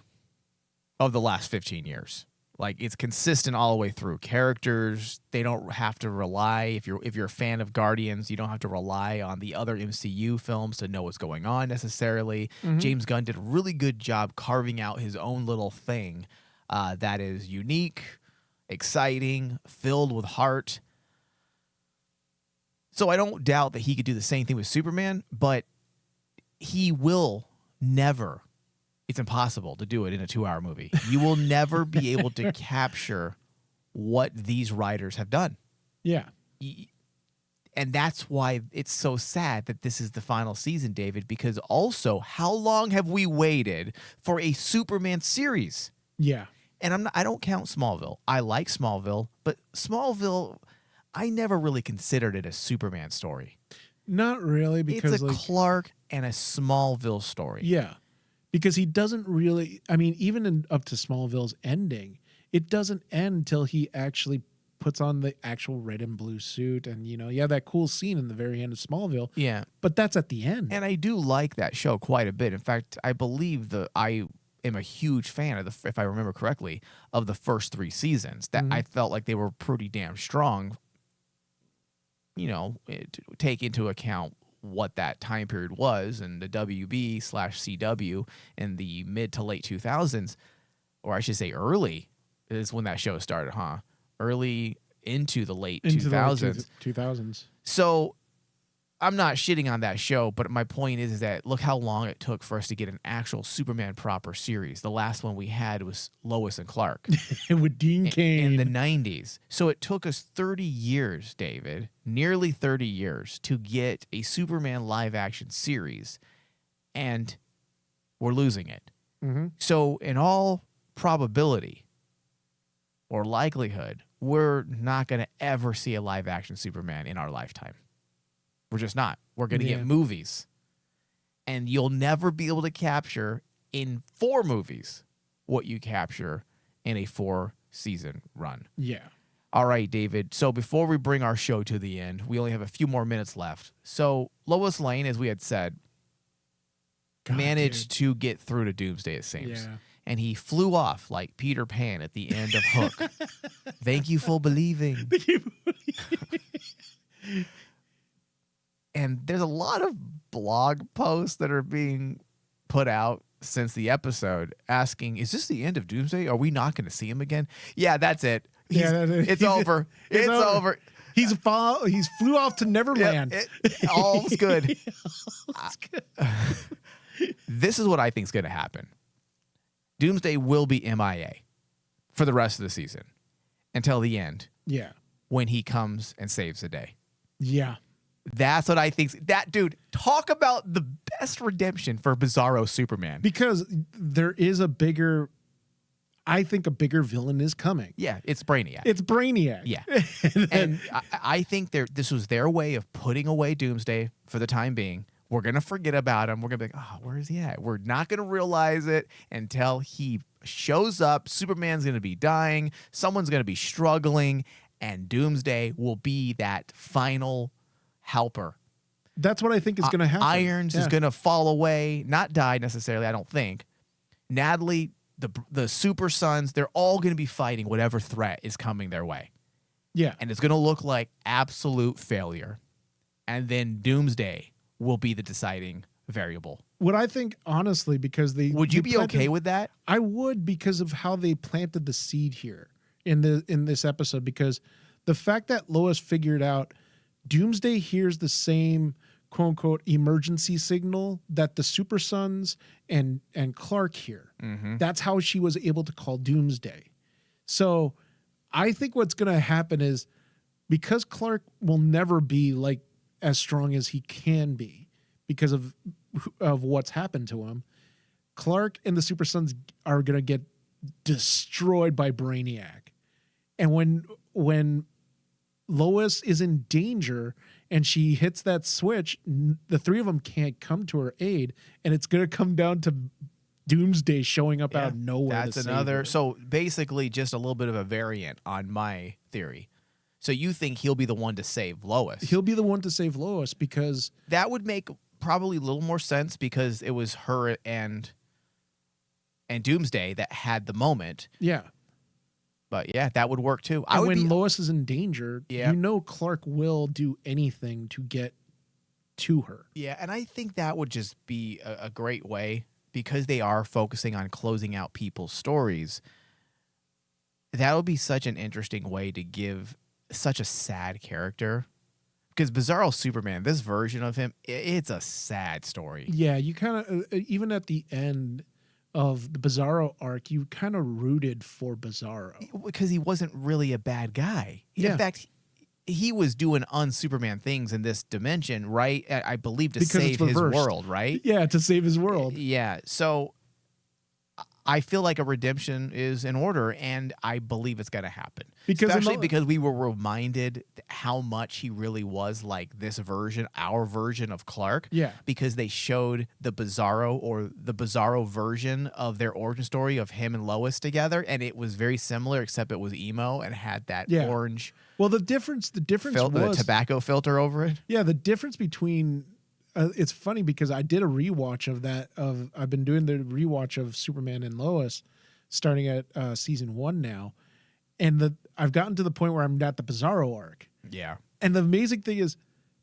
of the last 15 years. Like, it's consistent all the way through. Characters, they don't have to rely, if you're a fan of Guardians, you don't have to rely on the other MCU films to know what's going on necessarily. Mm-hmm. James Gunn did a really good job carving out his own little thing that is unique, exciting, filled with heart. So I don't doubt that he could do the same thing with Superman, but he will never. It's impossible to do it in a 2-hour movie. You will never be able to capture what these writers have done. Yeah. And that's why it's so sad that this is the final season, David, because also, how long have we waited for a Superman series? Yeah. And I don't count Smallville. I like Smallville, but Smallville, I never really considered it a Superman story. Not really, because it's a Clark and a Smallville story. Yeah. Because he doesn't really, I mean, even up to Smallville's ending, it doesn't end until he actually puts on the actual red and blue suit. And, you have that cool scene in the very end of Smallville. Yeah. But that's at the end. And I do like that show quite a bit. In fact, I believe I am a huge fan of if I remember correctly, of the first 3 seasons. That I felt like they were pretty damn strong, to take into account what that time period was, and the WB/CW in the mid to late 2000s, or I should say early, is when that show started, huh? Early into the late 2000s. 2000s. So I'm not shitting on that show, but my point is that look how long it took for us to get an actual Superman proper series. The last one we had was Lois and Clark With Dean Cain. in the 90s. So it took us 30 years, David, nearly 30 years to get a Superman live action series, and we're losing it. Mm-hmm. So in all probability or likelihood, we're not going to ever see a live action Superman in our lifetime. We're just not. We're going to get movies. And you'll never be able to capture in 4 movies what you capture in a 4-season run. Yeah. All right, David. So before we bring our show to the end, we only have a few more minutes left. So Lois Lane, as we had said, managed to get through to Doomsday, it seems. Yeah. And he flew off like Peter Pan at the end of Hook. Thank you for believing. And there's a lot of blog posts that are being put out since the episode asking, is this the end of Doomsday? Are we not going to see him again? Yeah, that's it. It's over. It's over. He flew off to Neverland. All's good. All's good. This is what I think is going to happen. Doomsday will be MIA for the rest of the season until the end. Yeah. When he comes and saves the day. Yeah. That's what I think. That dude, talk about the best redemption for Bizarro Superman. Because there is I think a bigger villain is coming. Yeah, it's Brainiac. It's Brainiac. Yeah. And I think this was their way of putting away Doomsday for the time being. We're going to forget about him. We're going to be like, oh, where is he at? We're not going to realize it until he shows up. Superman's going to be dying. Someone's going to be struggling. And Doomsday will be that final helper. That's what I think is going to happen. Irons is going to fall away, not die necessarily, I don't think. Natalie, the Super Sons, they're all going to be fighting whatever threat is coming their way. Yeah. And it's going to look like absolute failure. And then Doomsday will be the deciding variable. What I think, honestly, because would you be okay with that? I would, because of how they planted the seed here in this episode, because the fact that Lois figured out Doomsday hears the same quote unquote emergency signal that the Super Sons and Clark hear. Mm-hmm. That's how she was able to call Doomsday. So I think what's going to happen is, because Clark will never be like as strong as he can be because of what's happened to him, Clark and the Super Sons are going to get destroyed by Brainiac. And when Lois is in danger and she hits that switch, the three of them can't come to her aid, and it's going to come down to Doomsday showing up out of nowhere. That's another. So basically just a little bit of a variant on my theory. So you think he'll be the one to save Lois? He'll be the one to save Lois, because that would make probably a little more sense, because it was her and Doomsday that had the moment. Yeah. But yeah, that would work too. And when Lois is in danger, you know Clark will do anything to get to her. Yeah, and I think that would just be a great way, because they are focusing on closing out people's stories. That would be such an interesting way to give such a sad character. Because Bizarro Superman, this version of him, it's a sad story. Yeah, you kind of, even at the end of the Bizarro arc, you kind of rooted for Bizarro. Because he wasn't really a bad guy. Yeah. In fact, he was doing un-Superman things in this dimension, right? I believe to save his world, right? Yeah, to save his world. Yeah, so I feel like a redemption is in order, and I believe it's going to happen. Especially because we were reminded how much he really was like this version, our version of Clark. Yeah. Because they showed the Bizarro version of their origin story of him and Lois together, and it was very similar, except it was emo and had that orange. Well, the difference was the tobacco filter over it. Yeah, the difference between. It's funny because I did a rewatch of that. I've been doing the rewatch of Superman and Lois, starting at season 1 now, and I've gotten to the point where I'm at the Bizarro arc. Yeah, and the amazing thing is,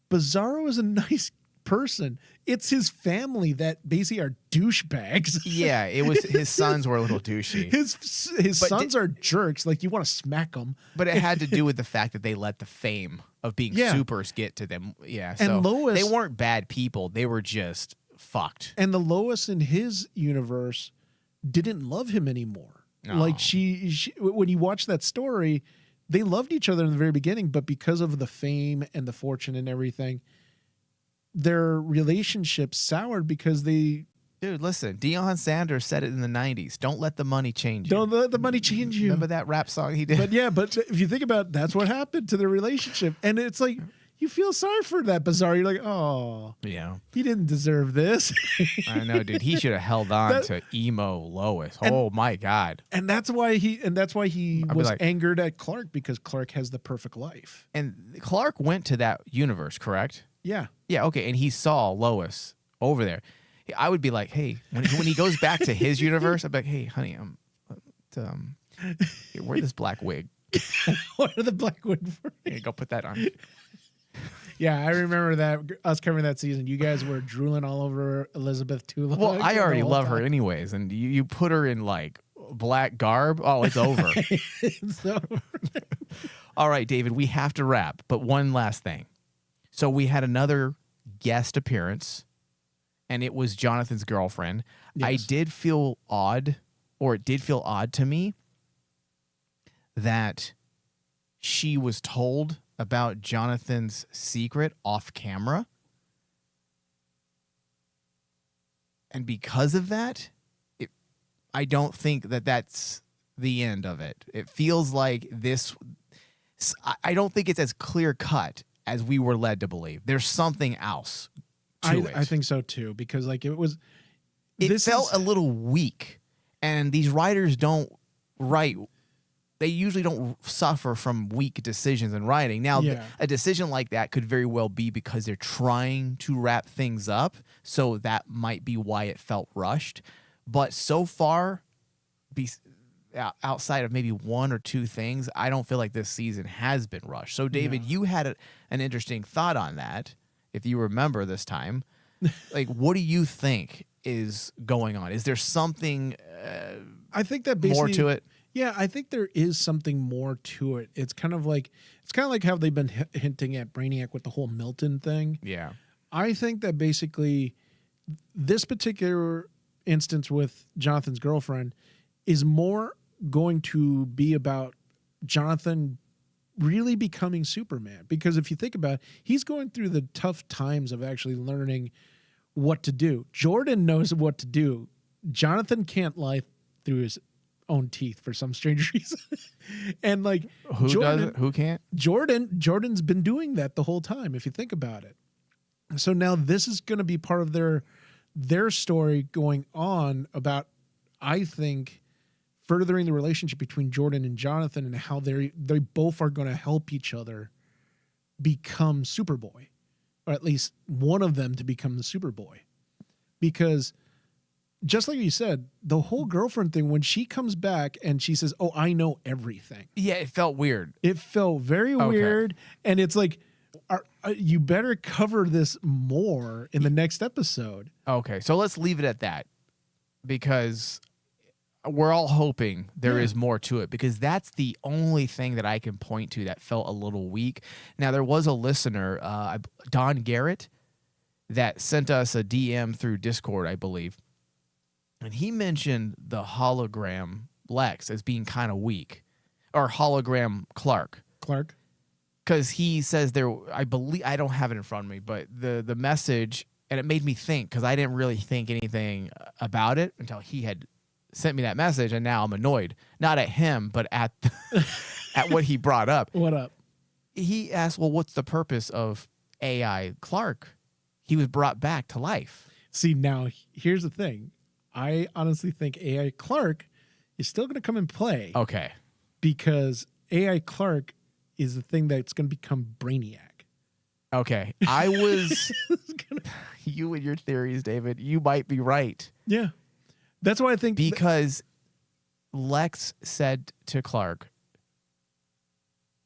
Bizarro is a nice person. It's his family that basically are douchebags. Yeah, it was his sons were a little douchey. His sons are jerks. Like, you want to smack them. But it had to do with the fact that they let the fame of being supers get to them. Yeah, so And Lois, they weren't bad people. They were just fucked. And the Lois in his universe didn't love him anymore. No. Like, she when you watch that story, they loved each other in the very beginning, but because of the fame and the fortune and everything, their relationship soured because they... Dude, listen, Deion Sanders said it in the 90s. Don't let the money change you. Don't let the money change you. Remember that rap song he did? But if you think about it, that's what happened to their relationship. And it's like, you feel sorry for that Bizarre. You're like, oh, yeah, he didn't deserve this. I know, dude. He should have held on to emo Lois. Oh my God. And that's why he was like, angered at Clark, because Clark has the perfect life. And Clark went to that universe, correct? Yeah. Yeah, okay. And he saw Lois over there. I would be like, hey, when he goes back to his universe, I'd be like, hey, honey, wear this black wig. What are the black wig for? Here, go put that on. Yeah, I remember that, us covering that season. You guys were drooling all over Elizabeth too long. Well, I already love her anyways, and you put her in like black garb. Oh, it's over. It's over. All right, David, we have to wrap, but one last thing. So we had another guest appearance, and it was Jonathan's girlfriend. Yes. I did feel odd, or it did feel odd to me, that she was told about Jonathan's secret off camera. And because of that, I don't think that that's the end of it. It feels like this... I don't think it's as clear cut as we were led to believe. There's something else to it. I think so too, because like it felt a little weak, and these writers don't write. They usually don't suffer from weak decisions in writing. Now, a decision like that could very well be because they're trying to wrap things up, so that might be why it felt rushed. But so far, outside of maybe one or two things, I don't feel like this season has been rushed. So, David, you had an interesting thought on that, if you remember this time. Like, what do you think is going on? Is there something I think that more to it? Yeah, I think there is something more to it. It's kind of like how they've been hinting at Brainiac with the whole Milton thing. Yeah. I think that basically this particular instance with Jonathan's girlfriend is more going to be about Jonathan really becoming Superman. Because if you think about it, he's going through the tough times of actually learning what to do. Jordan knows what to do. Jonathan can't lie through his own teeth for some strange reason. And like, who does it? Who can't? Jordan's been doing that the whole time, if you think about it. So now this is going to be part of their story going on about, I think, furthering the relationship between Jordan and Jonathan, and how they both are going to help each other become Superboy, or at least one of them to become the Superboy. Because just like you said, the whole girlfriend thing, when she comes back and she says, "Oh, I know everything." Yeah, it felt weird. It felt very weird. And it's like, you better cover this more in the next episode. Okay, so let's leave it at that, because we're all hoping there is more to it, because that's the only thing that I can point to that felt a little weak. Now, there was a listener, Don Garrett, that sent us a DM through Discord, I believe. And he mentioned the hologram Lex as being kind of weak, or hologram Clark. Because he says there, I believe, I don't have it in front of me, but the message, and it made me think, because I didn't really think anything about it until he had sent me that message, and now I'm annoyed. Not at him, but at at what he brought up. What up? He asked, well, what's the purpose of AI Clark? He was brought back to life. See, now, here's the thing. I honestly think AI Clark is still going to come and play. Okay. Because AI Clark is the thing that's going to become Brainiac. Okay. I was... You and your theories, David, you might be right. Yeah. That's why I think... Because Lex said to Clark,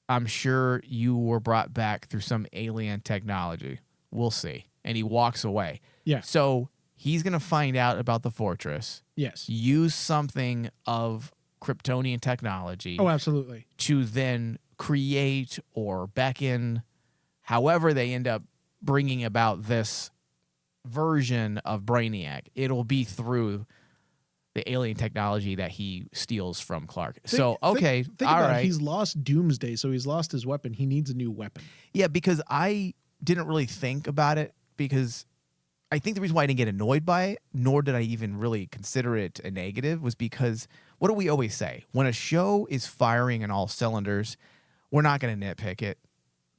I'm sure you were brought back through some alien technology. We'll see. and he walks away. Yeah. So he's going to find out about the fortress, Yes. use something of Kryptonian technology Oh, absolutely. to then create or beckon, however they end up bringing about this version of Brainiac. It'll be through the alien technology that he steals from Clark. Think Think all about right. it. He's lost Doomsday, so he's lost his weapon. He needs a new weapon. Yeah, because I didn't really think about it, because I think the reason why I didn't get annoyed by it, nor did I even really consider it a negative, was because what do we always say? When a show is firing on all cylinders, we're not going to nitpick it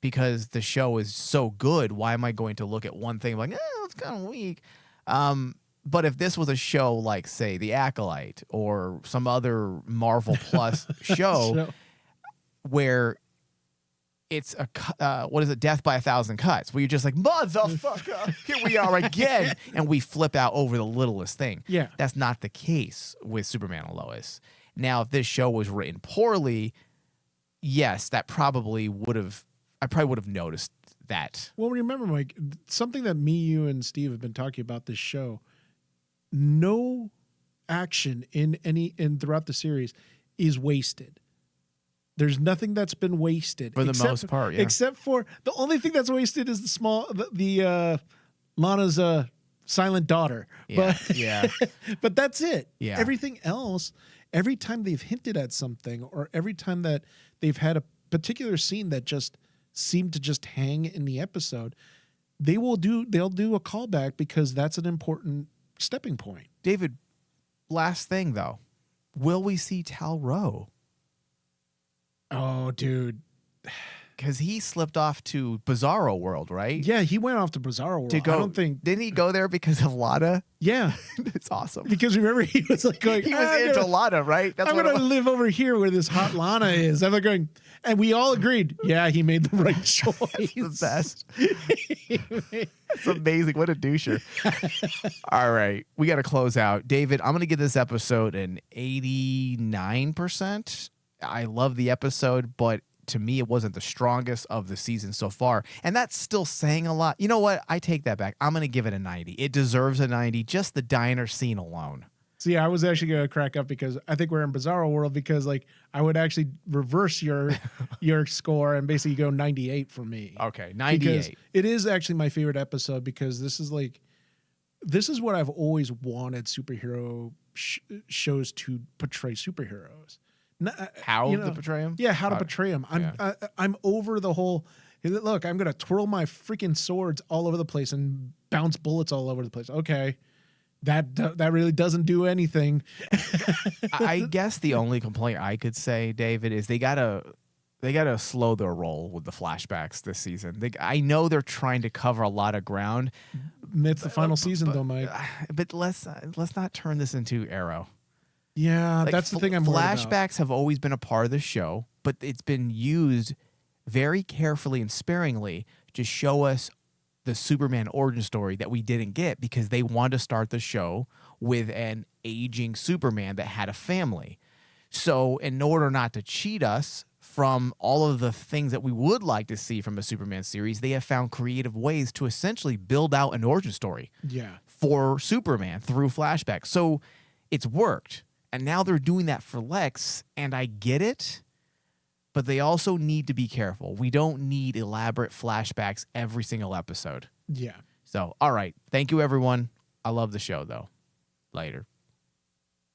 because the show is so good. Why am I going to look at one thing like, it's kind of weak? But if this was a show like, say, The Acolyte or some other Marvel Plus show where it's a Death by 1,000 Cuts, where you're just like, motherfucker, here we are again, and we flip out over the littlest thing. Yeah. That's not the case with Superman and Lois. Now, if this show was written poorly, yes, I probably would have noticed that. Well, remember, Mike, something that me, you, and Steve have been talking about this show, no action in throughout the series is wasted. There's nothing that's been wasted For the most part, yeah. Except for the only thing that's wasted is the Lana's silent daughter. Yeah, But yeah. but that's it. Yeah. Everything else, every time they've hinted at something, or every time that they've had a particular scene that just seemed to just hang in the episode, they'll do a callback because that's an important stepping point. David, last thing though, will we see Tal-Rho? Oh, dude. Because he slipped off to Bizarro World, right? Yeah, he went off to Bizarro World. To go, I don't think. Didn't he go there because of Lana? Yeah, It's awesome. because remember he was like going. He was into Lana, right? That's I'm what gonna it was. live over here where this hot Lana is. I'm like going, and we all agreed. Yeah, he made the right choice. The best. It's amazing. What a doucher. All right. We got to close out. David, I'm going to give this episode an 89%. I love the episode, but to me, it wasn't the strongest of the season so far. And that's still saying a lot. You know what? I take that back. I'm going to give it a 90. It deserves a 90, just the diner scene alone. See, I was actually going to crack up because I think we're in Bizarro World, because like I would actually reverse your score and basically go 98 for me. Okay, 98. Because it is actually my favorite episode, because this is what I've always wanted superhero shows to portray superheroes. How to portray him? Yeah, how to portray him. I'm over the whole, look, I'm going to twirl my freaking swords all over the place and bounce bullets all over the place. Okay. That really doesn't do anything. I guess the only complaint I could say, David, is they gotta slow their roll with the flashbacks this season. I know they're trying to cover a lot of ground. It's the final season, though, Mike. But let's not turn this into Arrow. Yeah, Like, that's the thing I'm worried about. Flashbacks have always been a part of the show, but it's been used very carefully and sparingly to show us the Superman origin story that we didn't get, because they wanted to start the show with an aging Superman that had a family. So in order not to cheat us from all of the things that we would like to see from a Superman series, they have found creative ways to essentially build out an origin story for Superman through flashbacks. So it's worked. And now they're doing that for Lex, and I get it, but they also need to be careful. We don't need elaborate flashbacks every single episode. Yeah. So, all right. Thank you, everyone. I love the show, though. Later.